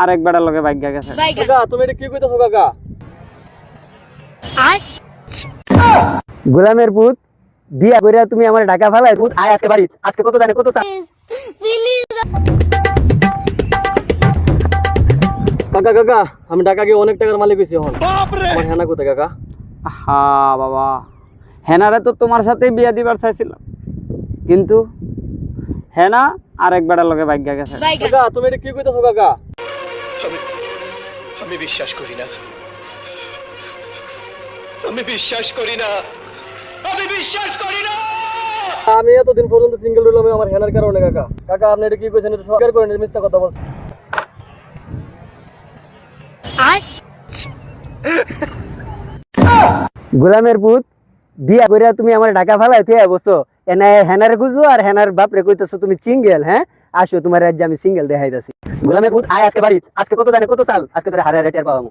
আরেক বেড়ার লগে ভাগ্য গেছে। কাকা তুমি এটা কি কইতাছো কাকা? গোলামের পুত বিয়া কইরা তুমি আমার ঢাকা ফালাই পুত আয় আজকে বাড়ি আজকে কত জানে কত চাল কাকা কাকা আমি ঢাকা গিয়ে অনেক টাকার মালিক হইছি এখন। আমার হেনা কোথায় কাকা? হা বাবা, হেনারে তো তোমার সাথেই বিয়া দিবার চাইছিলাম, কিন্তু হেনা আরেক বেড়ার লগে ভাগ্য গেছে। কাকা তুমি এটা কি কইতাছো কাকা? আমি বিশ্বাস করি না, আমি বিশ্বাস করি না, আমি বিশ্বাস করি না। আমি এতদিন পর্যন্ত সিঙ্গেল রইলাম আমার হেনার কারণে কাকা। কাকা আপনি এটা কি কইছেন এটা স্বীকার করেন, এটা মিথ্যা কথা বলছেন। গোলামের পুত বিয়া কইরা তুমি আমার ঢাকা ফালাই তুই বসো এনে হেনারে খুঁজো আর হেনার বাপরে কইতেছো তুমি সিঙ্গেল। হ্যাঁ আসো তোমার রাজ্যে আমি সিঙ্গেল দেখাইতাছি। গোলামের পুত আয় আজকে বাড়ি আজকে কত জানে কত চাল আজকে তোরে হারে রেটের পাবো।